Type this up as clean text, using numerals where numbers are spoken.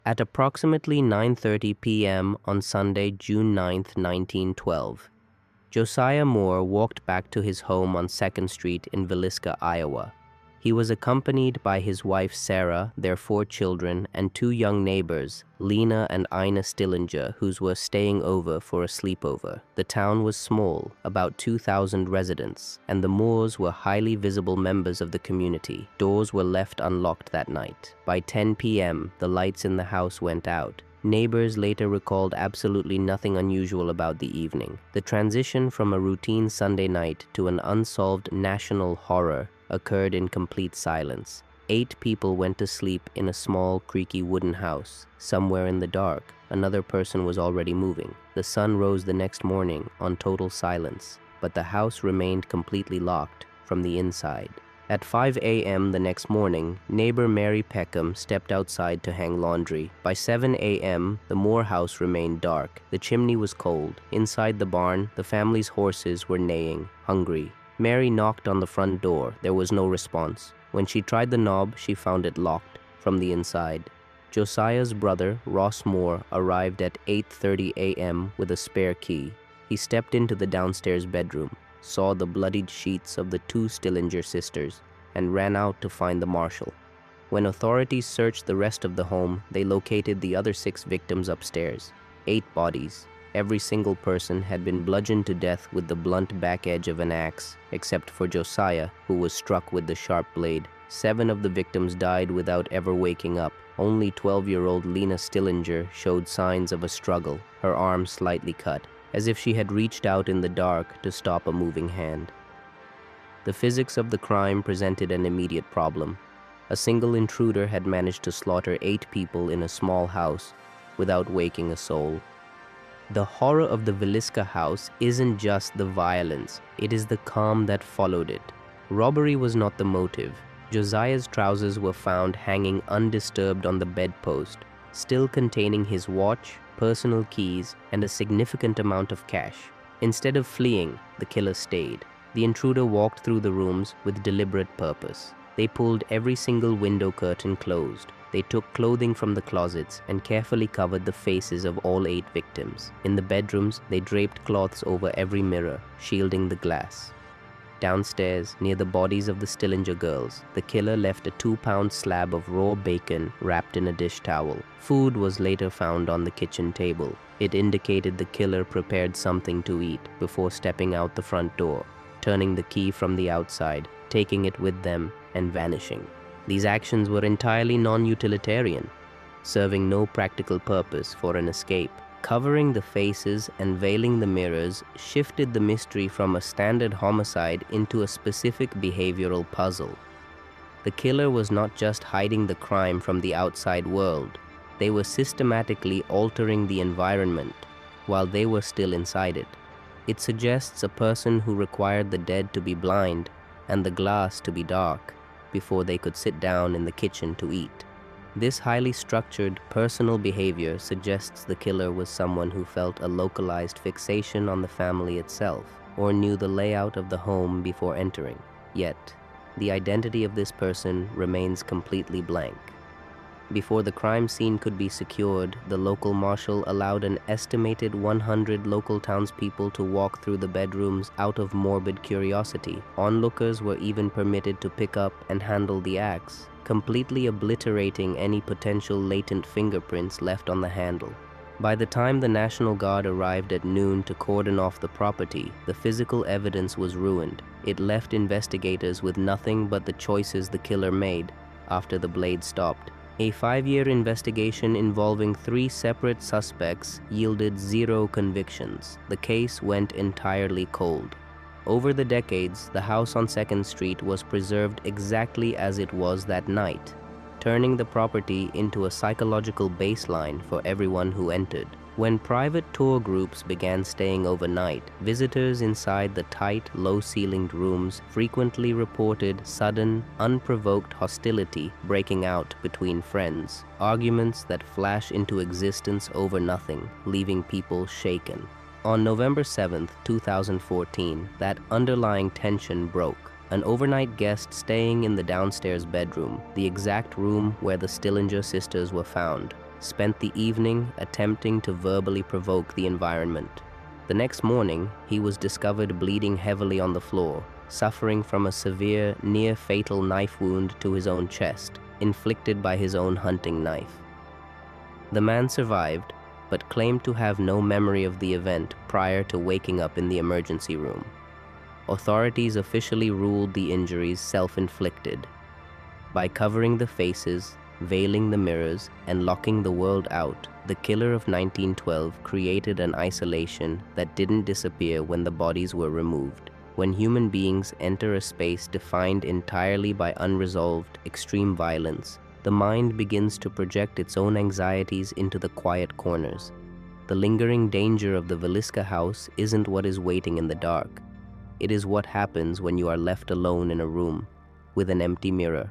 At approximately 9:30 p.m. on Sunday, June 9, 1912, Josiah Moore walked back to his home on 2nd Street in Villisca, Iowa. He was accompanied by his wife Sarah, their 4 children, and 2 young neighbors, Lena and Ina Stillinger, who were staying over for a sleepover. The town was small, about 2,000 residents, and the Moores were highly visible members of the community. Doors were left unlocked that night. By 10 p.m., the lights in the house went out. Neighbors later recalled absolutely nothing unusual about the evening. The transition from a routine Sunday night to an unsolved national horror occurred in complete silence. 8 people went to sleep in a small, creaky wooden house. Somewhere in the dark, another person was already moving. The sun rose the next morning on total silence, but the house remained completely locked from the inside. At 5 a.m. the next morning, neighbor Mary Peckham stepped outside to hang laundry. By 7 a.m., the Moore house remained dark. The chimney was cold. Inside the barn, the family's horses were neighing, hungry. Mary knocked on the front door. There was no response. When she tried the knob, she found it locked from the inside. Josiah's brother, Ross Moore, arrived at 8:30 a.m. with a spare key. He stepped into the downstairs bedroom, saw the bloodied sheets of the 2 Stillinger sisters, and ran out to find the marshal. When authorities searched the rest of the home, they located the other 6 victims upstairs. 8 bodies. Every single person had been bludgeoned to death with the blunt back edge of an axe, except for Josiah, who was struck with the sharp blade. 7 of the victims died without ever waking up. Only 12-year-old Lena Stillinger showed signs of a struggle, her arm slightly cut, as if she had reached out in the dark to stop a moving hand. The physics of the crime presented an immediate problem. A single intruder had managed to slaughter 8 people in a small house without waking a soul. The horror of the Villisca house isn't just the violence, it is the calm that followed it. Robbery was not the motive. Josiah's trousers were found hanging undisturbed on the bedpost, still containing his watch, personal keys, and a significant amount of cash. Instead of fleeing, the killer stayed. The intruder walked through the rooms with deliberate purpose. They pulled every single window curtain closed. They took clothing from the closets and carefully covered the faces of all 8 victims. In the bedrooms, they draped cloths over every mirror, shielding the glass. Downstairs, near the bodies of the Stillinger girls, the killer left a 2-pound slab of raw bacon wrapped in a dish towel. Food was later found on the kitchen table. It indicated the killer prepared something to eat before stepping out the front door, turning the key from the outside, taking it with them, and vanishing. These actions were entirely non-utilitarian, serving no practical purpose for an escape. Covering the faces and veiling the mirrors shifted the mystery from a standard homicide into a specific behavioral puzzle. The killer was not just hiding the crime from the outside world, they were systematically altering the environment while they were still inside it. It suggests a person who required the dead to be blind and the glass to be dark before they could sit down in the kitchen to eat. This highly structured, personal behavior suggests the killer was someone who felt a localized fixation on the family itself, or knew the layout of the home before entering. Yet, the identity of this person remains completely blank. Before the crime scene could be secured, the local marshal allowed an estimated 100 local townspeople to walk through the bedrooms out of morbid curiosity. Onlookers were even permitted to pick up and handle the axe, completely obliterating any potential latent fingerprints left on the handle. By the time the National Guard arrived at noon to cordon off the property, the physical evidence was ruined. It left investigators with nothing but the choices the killer made after the blade stopped. A 5-year investigation involving 3 separate suspects yielded 0 convictions. The case went entirely cold. Over the decades, the house on 2nd Street was preserved exactly as it was that night, turning the property into a psychological baseline for everyone who entered. When private tour groups began staying overnight, visitors inside the tight, low-ceilinged rooms frequently reported sudden, unprovoked hostility breaking out between friends, arguments that flash into existence over nothing, leaving people shaken. On November 7, 2014, that underlying tension broke. An overnight guest staying in the downstairs bedroom, the exact room where the Stillinger sisters were found, spent the evening attempting to verbally provoke the environment. The next morning, he was discovered bleeding heavily on the floor, suffering from a severe, near-fatal knife wound to his own chest, inflicted by his own hunting knife. The man survived, but claimed to have no memory of the event prior to waking up in the emergency room. Authorities officially ruled the injuries self-inflicted. By covering the faces, veiling the mirrors, and locking the world out, the killer of 1912 created an isolation that didn't disappear when the bodies were removed. When human beings enter a space defined entirely by unresolved, extreme violence, the mind begins to project its own anxieties into the quiet corners. The lingering danger of the Villisca house isn't what is waiting in the dark. It is what happens when you are left alone in a room with an empty mirror.